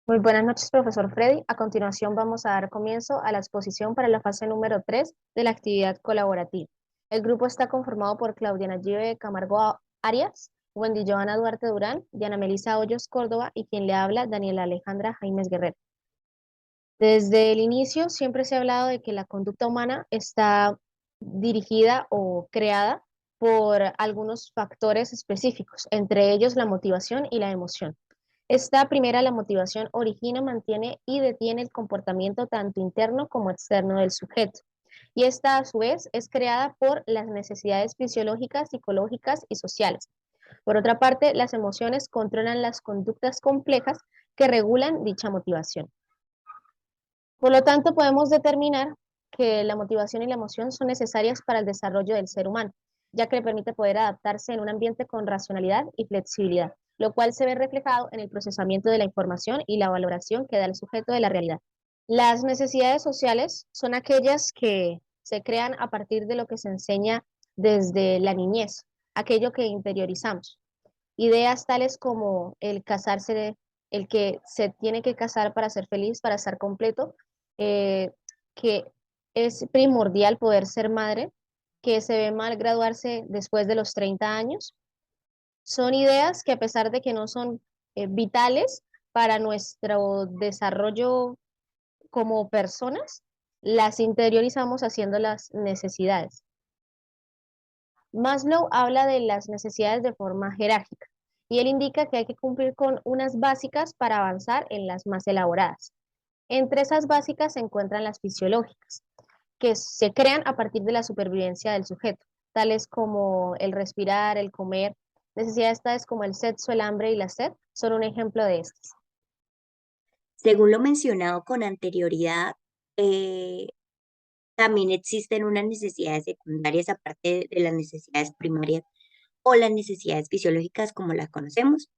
Muy buenas noches, profesor Freddy. A continuación vamos a dar comienzo a la exposición para la fase número 3 de la actividad colaborativa. El grupo está conformado por Claudia Nayibe Camargo Arias, Wendy Joana Duarte Durán, Diana Melisa Hoyos Córdoba y quien le habla, Daniela Alejandra Jaimes Guerrero. Desde el inicio siempre se ha hablado de que la conducta humana está dirigida o creada por algunos factores específicos, entre ellos la motivación y la emoción. Esta primera, la motivación, origina, mantiene y detiene el comportamiento tanto interno como externo del sujeto. Y esta, a su vez, es creada por las necesidades fisiológicas, psicológicas y sociales. Por otra parte, las emociones controlan las conductas complejas que regulan dicha motivación. Por lo tanto, podemos determinar que la motivación y la emoción son necesarias para el desarrollo del ser humano, ya que le permite poder adaptarse en un ambiente con racionalidad y flexibilidad, lo cual se ve reflejado en el procesamiento de la información y la valoración que da el sujeto de la realidad. Las necesidades sociales son aquellas que se crean a partir de lo que se enseña desde la niñez, aquello que interiorizamos. Ideas tales como el casarse, el que se tiene que casar para ser feliz, para estar completo, eh, que es primordial poder ser madre, que se ve mal graduarse después de los 30 años. Son ideas que a pesar de que no son vitales para nuestro desarrollo como personas, las interiorizamos haciendo las necesidades. Maslow habla de las necesidades de forma jerárquica y él indica que hay que cumplir con unas básicas para avanzar en las más elaboradas. Entre esas básicas se encuentran las fisiológicas, que se crean a partir de la supervivencia del sujeto, tales como el respirar, el comer. Necesidades tales como el sexo, el hambre y la sed son un ejemplo de estas. Según lo mencionado con anterioridad, eh, también existen unas necesidades secundarias aparte de las necesidades primarias o las necesidades fisiológicas como las conocemos.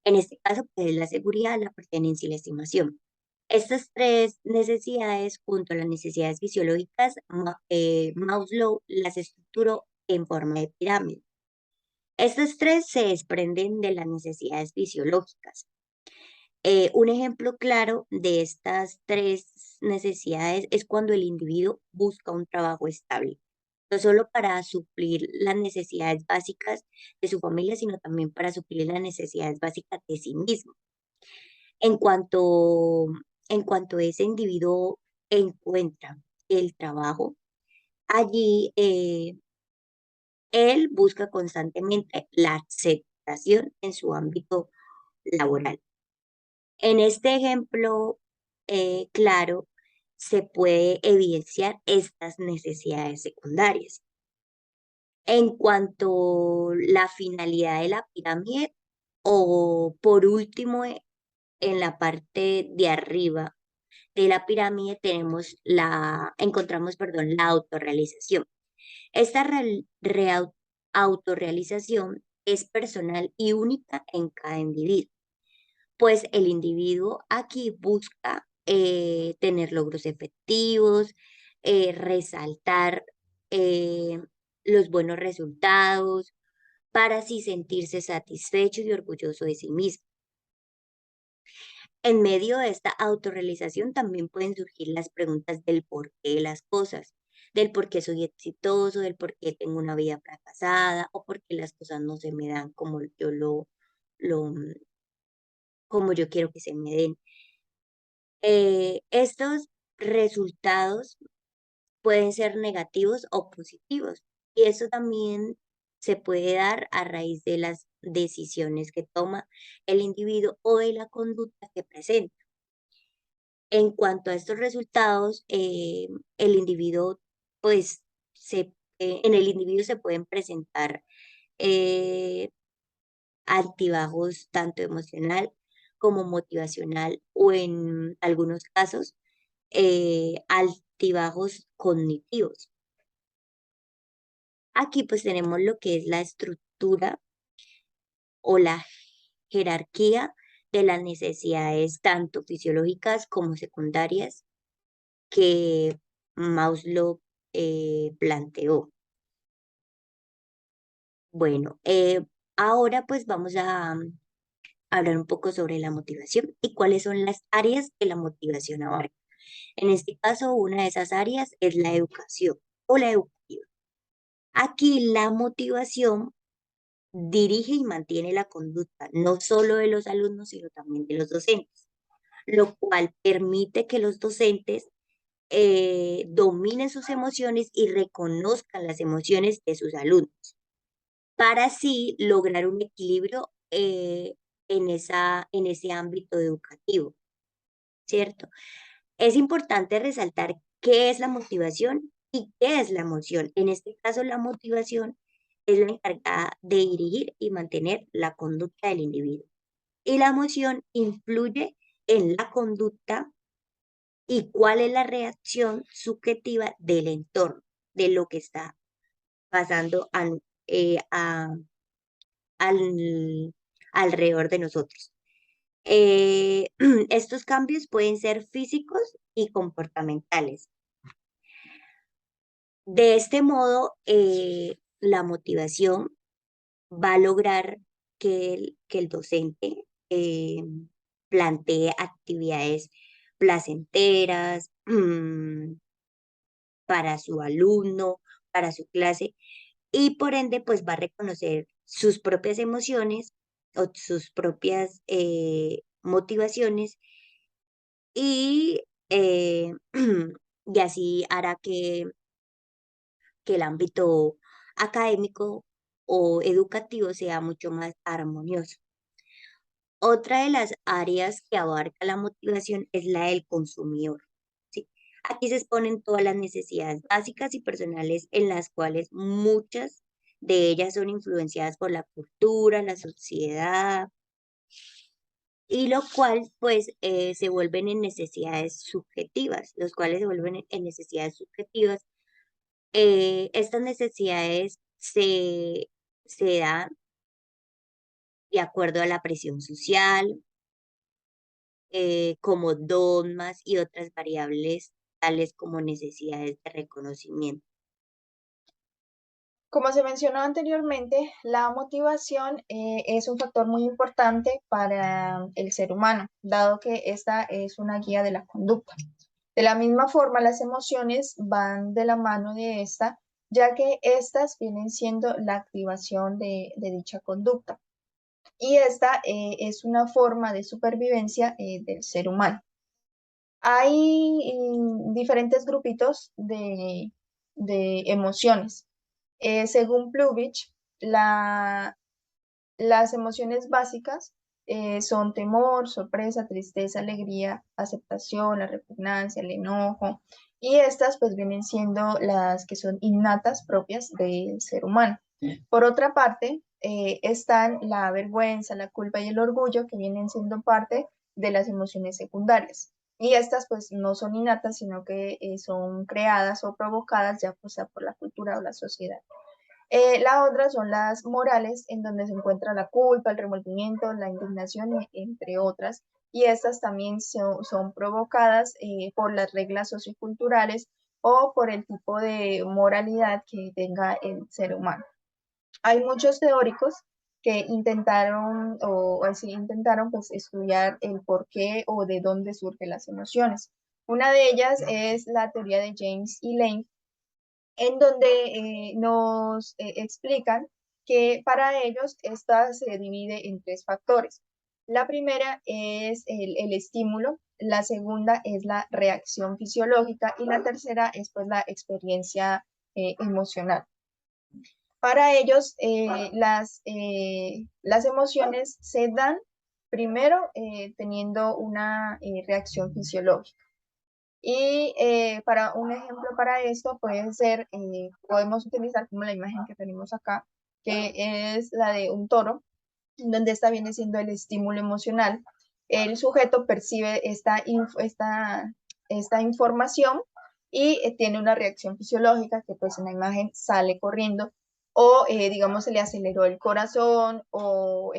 En este caso, pues, es la seguridad, la pertenencia y la estimación. Estas tres necesidades, junto a las necesidades fisiológicas, Maslow las estructuró en forma de pirámide. Estas tres se desprenden de las necesidades fisiológicas. Un ejemplo claro de estas tres necesidades es cuando el individuo busca un trabajo estable, no solo para suplir las necesidades básicas de su familia, sino también para suplir las necesidades básicas de sí mismo. En cuanto, en cuanto ese individuo encuentra el trabajo, allí él busca constantemente la aceptación en su ámbito laboral. En este ejemplo claro, se puede evidenciar estas necesidades secundarias. En cuanto a la finalidad de la pirámide, o por último, en la parte de arriba de la pirámide encontramos, perdón, la autorrealización. Esta autorrealización es personal y única en cada individuo, pues el individuo aquí busca tener logros efectivos, resaltar eh, los buenos resultados, para así sentirse satisfecho y orgulloso de sí mismo. En medio de esta autorrealización también pueden surgir las preguntas del por qué de las cosas, del por qué soy exitoso, del por qué tengo una vida fracasada o por qué las cosas no se me dan como lo, como yo quiero que se me den. Estos resultados pueden ser negativos o positivos y eso también se puede dar a raíz de las decisiones que toma el individuo o de la conducta que presenta. En cuanto a estos resultados, el individuo, pues, en el individuo se pueden presentar eh, altibajos tanto emocional como motivacional o en algunos casos altibajos cognitivos. Aquí pues tenemos lo que es la estructura o la jerarquía de las necesidades tanto fisiológicas como secundarias que Maslow planteó. Bueno, ahora pues vamos a hablar un poco sobre la motivación y cuáles son las áreas que la motivación abarca. En este caso, una de esas áreas es la educación o la educativa. Aquí la motivación dirige y mantiene la conducta, no solo de los alumnos, sino también de los docentes, lo cual permite que los docentes dominen sus emociones y reconozcan las emociones de sus alumnos, para así lograr un equilibrio en ese ámbito educativo, ¿cierto? Es importante resaltar qué es la motivación y qué es la emoción. En este caso, la motivación es la encargada de dirigir y mantener la conducta del individuo. Y la emoción influye en la conducta y cuál es la reacción subjetiva del entorno, de lo que está pasando al- alrededor de nosotros. Estos cambios pueden ser físicos y comportamentales. De este modo, la motivación va a lograr que el docente plantee actividades placenteras para su alumno, para su clase, y por ende, pues va a reconocer sus propias emociones o sus propias motivaciones y, y así hará que el ámbito académico o educativo sea mucho más armonioso. Otra de las áreas que abarca la motivación es la del consumidor, ¿sí? Aquí se exponen todas las necesidades básicas y personales en las cuales muchas de ellas son influenciadas por la cultura, la sociedad, y lo cual pues se vuelven en necesidades subjetivas, los cuales se vuelven en necesidades subjetivas. Estas necesidades se dan de acuerdo a la presión social, como dogmas y otras variables tales como necesidades de reconocimiento. Como se mencionó anteriormente, la motivación es un factor muy importante para el ser humano, dado que esta es una guía de la conducta. De la misma forma, las emociones van de la mano de esta, ya que estas vienen siendo la activación de dicha conducta. Y esta es una forma de supervivencia del ser humano. Hay diferentes grupitos de emociones. Según Pluvich, las emociones básicas son temor, sorpresa, tristeza, alegría, aceptación, la repugnancia, el enojo, y estas pues vienen siendo las que son innatas propias del ser humano. Por otra parte, están la vergüenza, la culpa y el orgullo, que vienen siendo parte de las emociones secundarias. Y estas pues no son innatas, sino que son creadas o provocadas ya pues, sea por la cultura o la sociedad. La otra son las morales, en donde se encuentra la culpa, el remordimiento, la indignación, entre otras. Y estas también son provocadas por las reglas socioculturales o por el tipo de moralidad que tenga el ser humano. Hay muchos teóricos que intentaron o así intentaron pues estudiar el por qué o de dónde surgen las emociones. Una de ellas es la teoría de James y Lane, en donde nos explican que para ellos esta se divide en tres factores. La primera es el estímulo, la segunda es la reacción fisiológica y la tercera es pues la experiencia emocional. Para ellos, las emociones se dan primero teniendo una reacción fisiológica. Y para un ejemplo para esto puede ser, podemos utilizar como la imagen que tenemos acá, que es la de un toro, donde esta viene siendo el estímulo emocional. El sujeto percibe esta información y tiene una reacción fisiológica que pues en la imagen sale corriendo o digamos se le aceleró el corazón o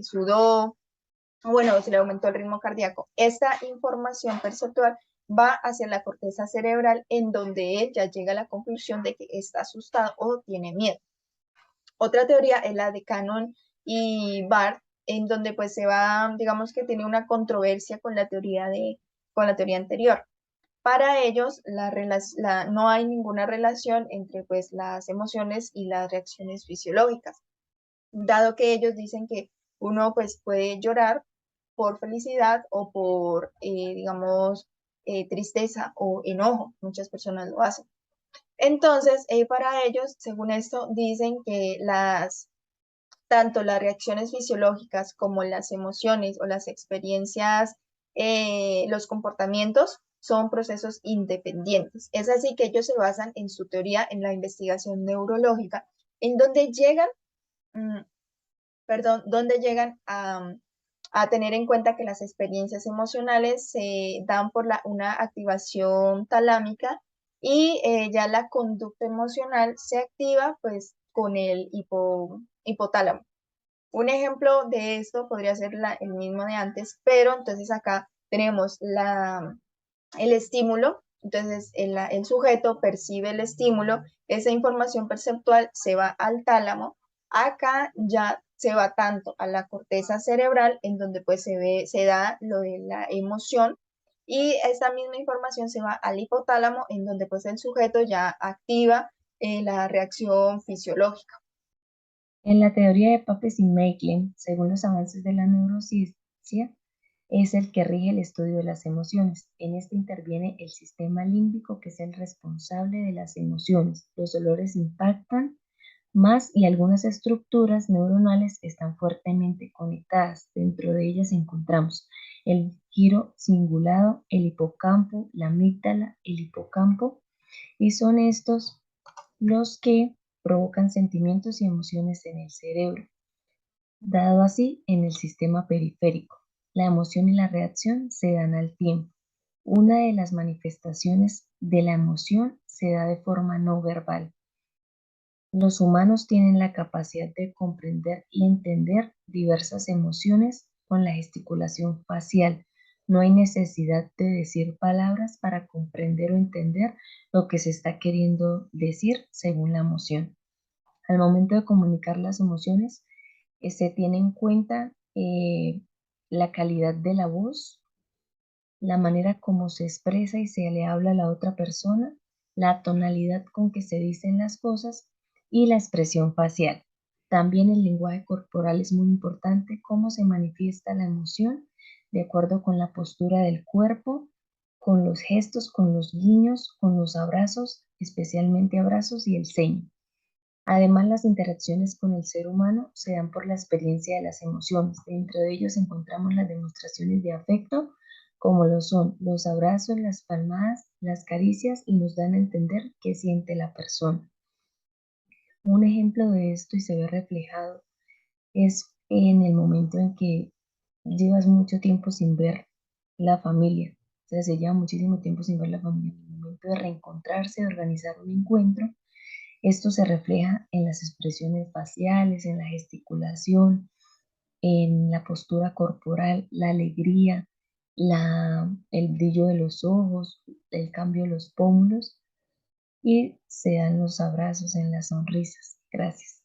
sudó, bueno, se le aumentó el ritmo cardíaco. Esta información perceptual va hacia la corteza cerebral en donde él ya llega a la conclusión de que está asustado o tiene miedo. Otra teoría es la de Cannon y Barth, en donde pues se va, digamos que tiene una controversia con la teoría anterior. Para ellos no hay ninguna relación entre pues las emociones y las reacciones fisiológicas, dado que ellos dicen que uno pues puede llorar por felicidad o por, digamos, tristeza o enojo. Muchas personas lo hacen. Entonces, para ellos, según esto, dicen que tanto las reacciones fisiológicas como las emociones o las experiencias, los comportamientos son procesos independientes. Es así que ellos se basan en su teoría, en la investigación neurológica, en donde llegan, donde llegan a tener en cuenta que las experiencias emocionales se dan por una activación talámica y ya la conducta emocional se activa pues con el hipotálamo. Un ejemplo de esto podría ser el mismo de antes, pero entonces acá tenemos el estímulo, entonces el sujeto percibe el estímulo, esa información perceptual se va al tálamo, acá ya se va tanto a la corteza cerebral, en donde pues se da lo de la emoción, y esta misma información se va al hipotálamo, en donde pues el sujeto ya activa la reacción fisiológica. En la teoría de Papez y Meiklin, según los avances de la neurociencia, es el que rige el estudio de las emociones. En este interviene el sistema límbico, que es el responsable de las emociones. Los olores impactan más y algunas estructuras neuronales están fuertemente conectadas. Dentro de ellas encontramos el giro cingulado, el hipocampo, la amígdala, el hipocampo, y son estos los que provocan sentimientos y emociones en el cerebro. Dado así, en el sistema periférico, la emoción y la reacción se dan al tiempo. Una de las manifestaciones de la emoción se da de forma no verbal. Los humanos tienen la capacidad de comprender y entender diversas emociones con la gesticulación facial. No hay necesidad de decir palabras para comprender o entender lo que se está queriendo decir según la emoción. Al momento de comunicar las emociones, se tiene en cuenta la calidad de la voz, la manera como se expresa y se le habla a la otra persona, la tonalidad con que se dicen las cosas y la expresión facial. También el lenguaje corporal es muy importante, cómo se manifiesta la emoción de acuerdo con la postura del cuerpo, con los gestos, con los guiños, con los abrazos, especialmente abrazos y el ceño. Además, las interacciones con el ser humano se dan por la experiencia de las emociones. Dentro de ellos encontramos las demostraciones de afecto, como lo son los abrazos, las palmadas, las caricias, y nos dan a entender qué siente la persona. Un ejemplo de esto, y se ve reflejado, es en el momento en que llevas mucho tiempo sin ver la familia. O sea, se lleva muchísimo tiempo sin ver la familia. En el momento de reencontrarse, de organizar un encuentro, esto se refleja en las expresiones faciales, en la gesticulación, en la postura corporal, la alegría, el brillo de los ojos, el cambio de los pómulos, y se dan los abrazos en las sonrisas. Gracias.